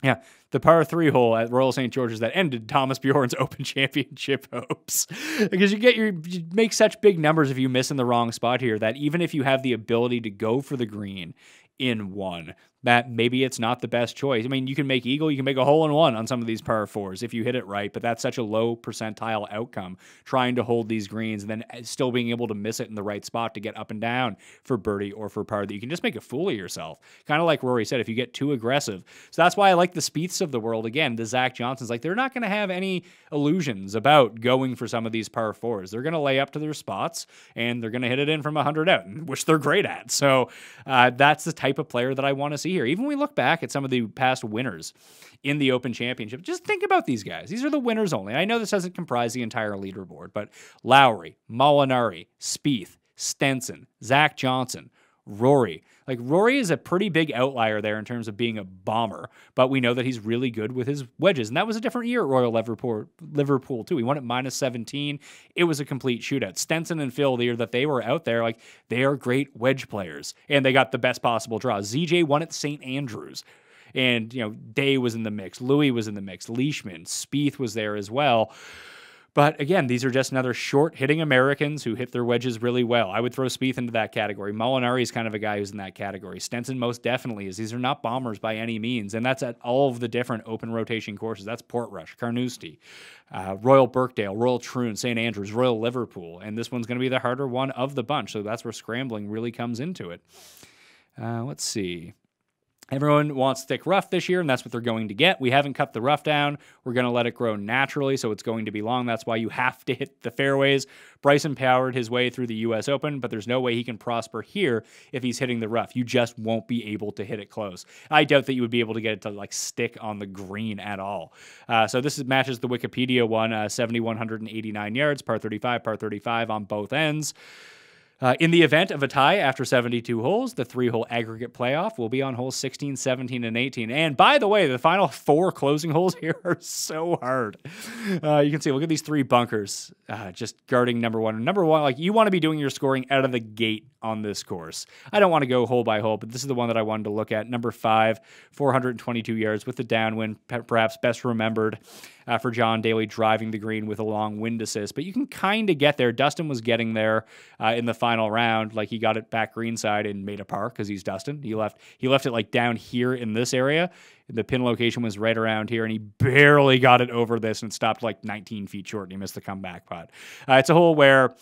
Yeah, the par 3 hole at Royal St. George's that ended Thomas Bjorn's Open Championship hopes. Because you make such big numbers if you miss in the wrong spot here that even if you have the ability to go for the green in one, that maybe it's not the best choice. I mean, you can make eagle, you can make a hole in one on some of these par 4s if you hit it right, but that's such a low percentile outcome trying to hold these greens and then still being able to miss it in the right spot to get up and down for birdie or for par that you can just make a fool of yourself. Kind of like Rory said, if you get too aggressive. So that's why I like the Spieths of the world. Again, the Zach Johnsons, like they're not going to have any illusions about going for some of these par 4s. They're going to lay up to their spots and they're going to hit it in from 100 out, which they're great at. So that's the type of player that I want to see here. Even when we look back at some of the past winners in the Open Championship, just think about these guys. These are the winners only. I know this doesn't comprise the entire leaderboard, but Lowry, Molinari, Spieth, Stenson, Zach Johnson, Rory. Like Rory is a pretty big outlier there in terms of being a bomber, but we know that he's really good with his wedges. And that was a different year at Royal Liverpool too. He won at -17. It was a complete shootout. Stenson and Phil, the year that they were out there, like they are great wedge players and they got the best possible draw. ZJ won at St. Andrews. And, Day was in the mix. Louis was in the mix. Leishman, Spieth was there as well. But again, these are just another short-hitting Americans who hit their wedges really well. I would throw Spieth into that category. Molinari is kind of a guy who's in that category. Stenson most definitely is. These are not bombers by any means, and that's at all of the different open rotation courses. That's Portrush, Carnoustie, Royal Birkdale, Royal Troon, St. Andrews, Royal Liverpool, and this one's going to be the harder one of the bunch, so that's where scrambling really comes into it. Let's see. Everyone wants thick rough this year, and that's what they're going to get. We haven't cut the rough down. We're going to let it grow naturally, so it's going to be long. That's why you have to hit the fairways. Bryson powered his way through the U.S. Open, but there's no way he can prosper here if he's hitting the rough. You just won't be able to hit it close. I doubt that you would be able to get it to like stick on the green at all. So this matches the Wikipedia one, 7,189 yards, par 35 on both ends. In the event of a tie after 72 holes, the 3-hole aggregate playoff will be on holes 16, 17, and 18. And by the way, the final 4 closing holes here are so hard. You can see, look at these 3 bunkers just guarding number 1. Number 1, like you want to be doing your scoring out of the gate on this course. I don't want to go hole by hole, but this is the one that I wanted to look at. Number 5, 422 yards with the downwind, perhaps best remembered for John Daly driving the green with a long wind assist. But you can kind of get there. Dustin was getting there in the final round. Like he got it back greenside and made a par because he's Dustin. He left it like down here in this area. The pin location was right around here, and he barely got it over this and stopped like 19 feet short, and he missed the comeback putt. It's a hole where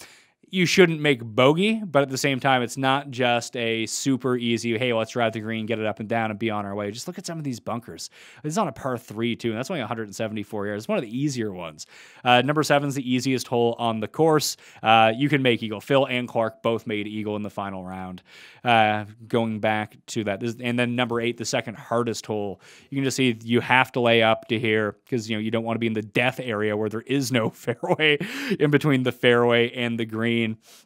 you shouldn't make bogey, but at the same time, it's not just a super easy, hey, let's drive the green, get it up and down, and be on our way. Just look at some of these bunkers. This is on a par 3, too, and that's only 174 yards. It's one of the easier ones. Number 7 is the easiest hole on the course. You can make eagle. Phil and Clark both made eagle in the final round. Going back to that. And then number 8, the second hardest hole. You can just see you have to lay up to here because you don't want to be in the death area where there is no fairway in between the fairway and the green.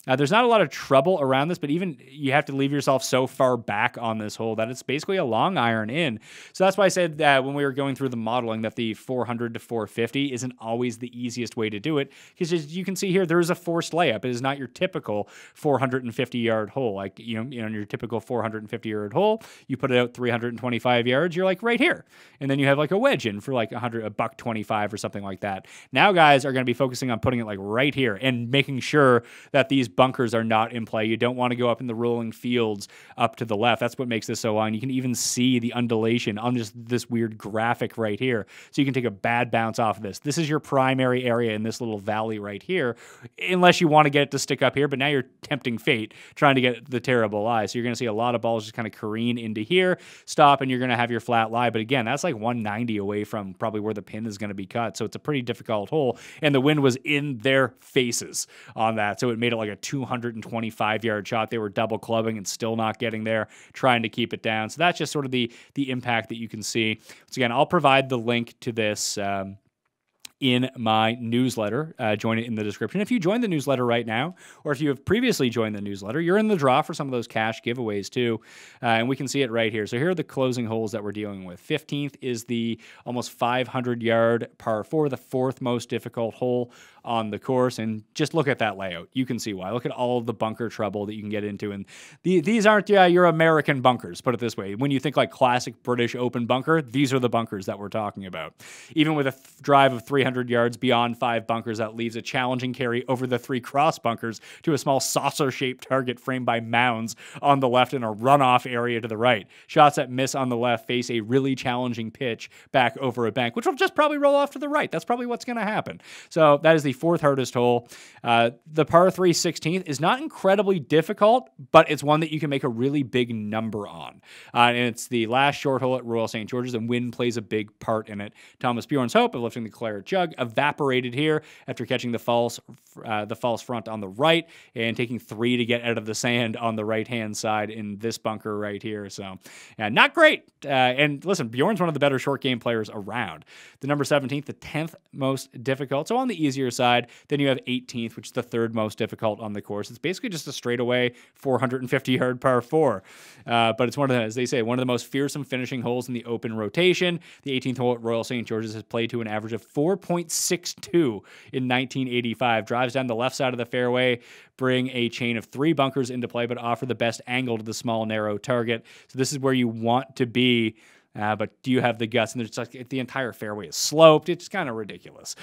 There's not a lot of trouble around this, but even you have to leave yourself so far back on this hole that it's basically a long iron in. So that's why I said that when we were going through the modeling that the 400 to 450 isn't always the easiest way to do it, because as you can see here, there is a forced layup. It is not your typical 450-yard hole. Like, in your typical 450-yard hole, you put it out 325 yards, you're like right here. And then you have like a wedge in for like $125 or something like that. Now guys are going to be focusing on putting it like right here and making sure that these bunkers are not in play. You don't want to go up in the rolling fields up to the left. That's what makes this so long. You can even see the undulation on just this weird graphic right here. So you can take a bad bounce off of this. This is your primary area in this little valley right here, unless you want to get it to stick up here, but now you're tempting fate trying to get the terrible lie. So you're going to see a lot of balls just kind of careen into here, stop, and you're going to have your flat lie. But again, that's like 190 away from probably where the pin is going to be cut. So it's a pretty difficult hole, and the wind was in their faces on that. So it made it like a 225-yard shot. They were double clubbing and still not getting there, trying to keep it down. So that's just sort of the impact that you can see. So again, I'll provide the link to this in my newsletter. Join it in the description. If you join the newsletter right now, or if you have previously joined the newsletter, you're in the draw for some of those cash giveaways too. And we can see it right here. So here are the closing holes that we're dealing with. 15th is the almost 500-yard par 4, the fourth most difficult hole on the course. And just look at that layout. You can see why. Look at all of the bunker trouble that you can get into. And these aren't your American bunkers, put it this way. When you think like classic British Open bunker, these are the bunkers that we're talking about. Even with a drive of 300 yards beyond 5 bunkers, that leaves a challenging carry over the 3 cross bunkers to a small saucer-shaped target framed by mounds on the left and a runoff area to the right. Shots that miss on the left face a really challenging pitch back over a bank, which will just probably roll off to the right. That's probably what's going to happen. So that is the 4th hardest hole. The par 3 16th is not incredibly difficult, but it's one that you can make a really big number on. And it's the last short hole at Royal St. George's, and wind plays a big part in it. Thomas Bjorn's hope of lifting the claret jug evaporated here after catching the false front on the right and taking 3 to get out of the sand on the right-hand side in this bunker right here. So, yeah, not great. And listen, Bjorn's one of the better short game players around. The number 17th, the 10th most difficult. So on the easier side, then you have 18th, which is the 3rd most difficult on the course. It's basically just a straightaway 450-yard par 4. But it's one of the, as they say, one of the most fearsome finishing holes in the Open rotation. The 18th hole at Royal St. George's has played to an average of 4.62 in 1985. Drives down the left side of the fairway, bring a chain of 3 bunkers into play, but offer the best angle to the small, narrow target. So this is where you want to be. But do you have the guts? And there's like the entire fairway is sloped. It's kind of ridiculous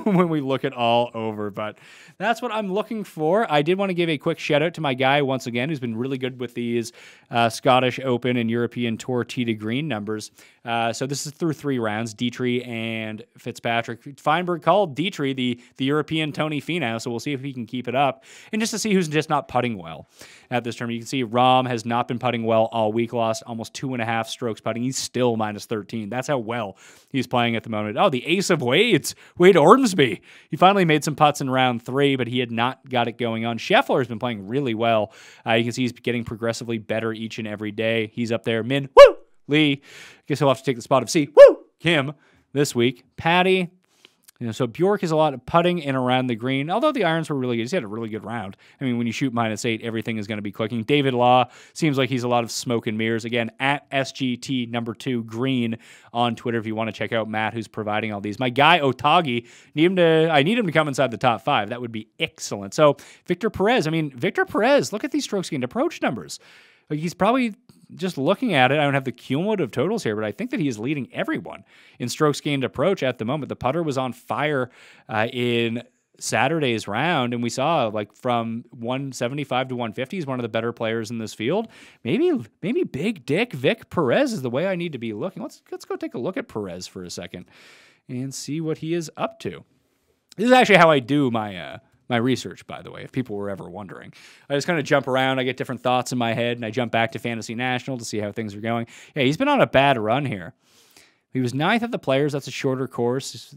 when we look it all over. But that's what I'm looking for. I did want to give a quick shout out to my guy once again, who's been really good with these Scottish Open and European Tour tee to green numbers. So this is through 3 rounds. Dietrich and Fitzpatrick. Feinberg called Dietrich the European Tony Finau. So we'll see if he can keep it up. And just to see who's just not putting well at this tournament. You can see Rahm has not been putting well all week. Lost almost 2.5 strokes putting. He's still minus 13. That's how well he's playing at the moment. Oh, the ace of Wades, Wade Ormsby. He finally made some putts in round 3, but he had not got it going on. Scheffler has been playing really well. You can see he's getting progressively better each and every day. He's up there. Min, woo! Lee. I guess he'll have to take the spot of C, woo! Kim this week. Patty. So Bjork is a lot of putting in around the green, although the irons were really good. He's had a really good round. I mean, when you shoot -8, everything is going to be clicking. David Law seems like he's a lot of smoke and mirrors. Again, at SGT number 2 green on Twitter if you want to check out Matt, who's providing all these. My guy Otagi, I need him to come inside the top 5. That would be excellent. So Victor Perez, look at these strokes gained approach numbers. Like he's probably, just looking at it, I don't have the cumulative totals here, but I think that he is leading everyone in strokes gained approach at the moment. The putter was on fire in Saturday's round, and we saw like from 175 to 150, he's one of the better players in this field. Maybe Big Dick Vic Perez is the way I need to be looking. Let's go take a look at Perez for a second and see what he is up to. This is actually how I do my research, by the way, if people were ever wondering. I just kind of jump around. I get different thoughts in my head, and I jump back to Fantasy National to see how things are going. Yeah, he's been on a bad run here. He was 9th at the Players. That's a shorter course.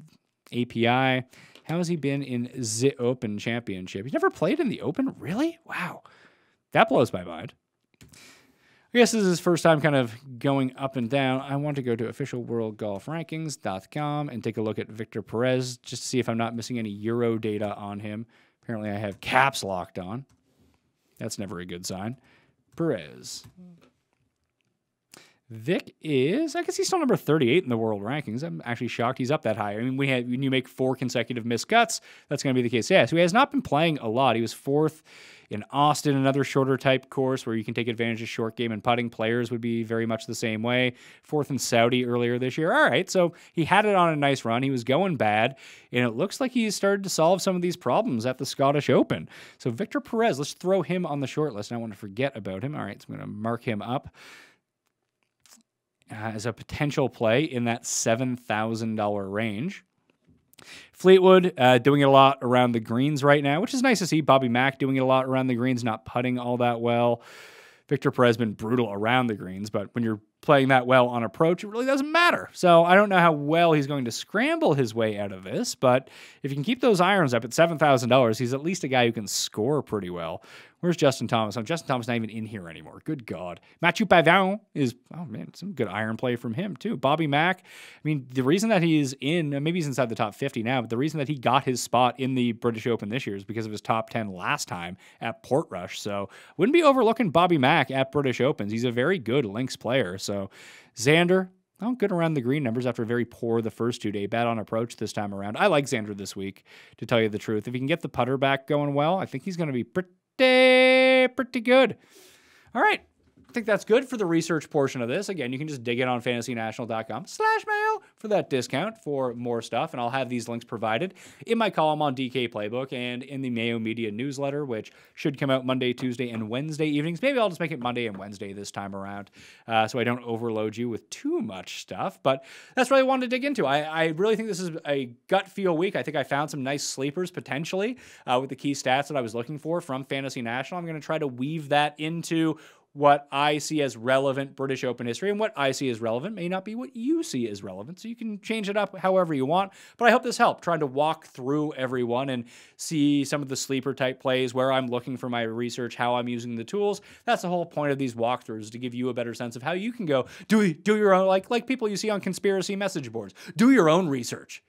API. How has he been in the Open Championship? He's never played in the Open? Really? Wow. That blows my mind. I guess this is his first time kind of going up and down. I want to go to officialworldgolfrankings.com and take a look at Victor Perez just to see if I'm not missing any Euro data on him. Apparently I have caps locked on. That's never a good sign. Perez. Vic is, I guess he's still number 38 in the world rankings. I'm actually shocked he's up that high. I mean, when you make 4 consecutive missed cuts, that's going to be the case. Yeah, so he has not been playing a lot. He was 4th in Austin, another shorter type course where you can take advantage of short game and putting. Players would be very much the same way. 4th in Saudi earlier this year. All right, so he had it on a nice run. He was going bad, and it looks like he's started to solve some of these problems at the Scottish Open. So Victor Perez, let's throw him on the short list. I don't want to forget about him. All right, so I'm going to mark him up as a potential play in that $7,000 range. Fleetwood doing it a lot around the greens right now, which is nice to see. Bobby Mack doing it a lot around the greens, not putting all that well. Victor Perez been brutal around the greens, but when you're playing that well on approach, it really doesn't matter. So I don't know how well he's going to scramble his way out of this, but if you can keep those irons up at $7,000, he's at least a guy who can score pretty well. Where's Justin Thomas? Justin Thomas not even in here anymore. Good God. Mathieu Pavon is, oh man, some good iron play from him too. Bobby Mack. I mean, the reason that he's in, maybe he's inside the top 50 now, but the reason that he got his spot in the British Open this year is because of his top 10 last time at Portrush. So wouldn't be overlooking Bobby Mack at British Opens. He's a very good links player. So Xander, good around the green numbers after very poor the first 2 day. Bad on approach this time around. I like Xander this week, to tell you the truth. If he can get the putter back going well, I think he's going to be pretty good. All right. I think that's good for the research portion of this. Again, you can just dig in on fantasynational.com/Mayo for that discount for more stuff. And I'll have these links provided in my column on DK Playbook and in the Mayo Media newsletter, which should come out Monday, Tuesday, and Wednesday evenings. Maybe I'll just make it Monday and Wednesday this time around so I don't overload you with too much stuff. But that's what I wanted to dig into. I really think this is a gut feel week. I think I found some nice sleepers potentially with the key stats that I was looking for from Fantasy National. I'm going to try to weave that into what I see as relevant British Open history, and what I see as relevant may not be what you see as relevant. So you can change it up however you want. But I hope this helped, trying to walk through everyone and see some of the sleeper type plays, where I'm looking for my research, how I'm using the tools. That's the whole point of these walkthroughs, to give you a better sense of how you can go do your own, like people you see on conspiracy message boards. Do your own research.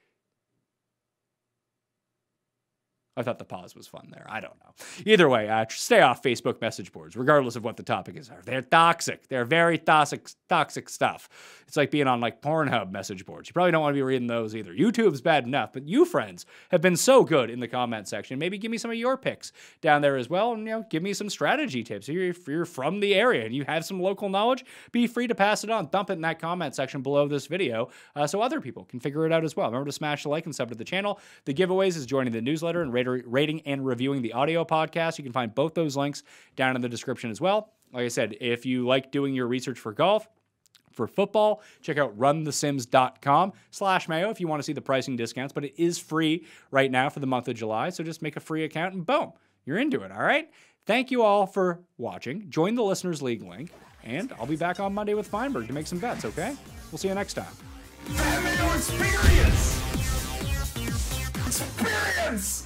I thought the pause was fun there. I don't know. Either way, stay off Facebook message boards, regardless of what the topic is. They're toxic. They're very toxic stuff. It's like being on like Pornhub message boards. You probably don't want to be reading those either. YouTube's bad enough, but you friends have been so good in the comment section. Maybe give me some of your picks down there as well, and give me some strategy tips. If you're from the area and you have some local knowledge, be free to pass it on. Dump it in that comment section below this video so other people can figure it out as well. Remember to smash the like and sub to the channel. The giveaways is joining the newsletter and rating and reviewing the audio podcast. You can find both those links down in the description as well. Like I said, if you like doing your research for golf, for football, check out runthesims.com/Mayo if you want to see the pricing discounts, but it is free right now for the month of July. So just make a free account and boom, you're into it. All right. Thank you all for watching. Join the Listeners League link, and I'll be back on Monday with Feinberg to make some bets. Okay. We'll see you next time. Mayo experience! Experience!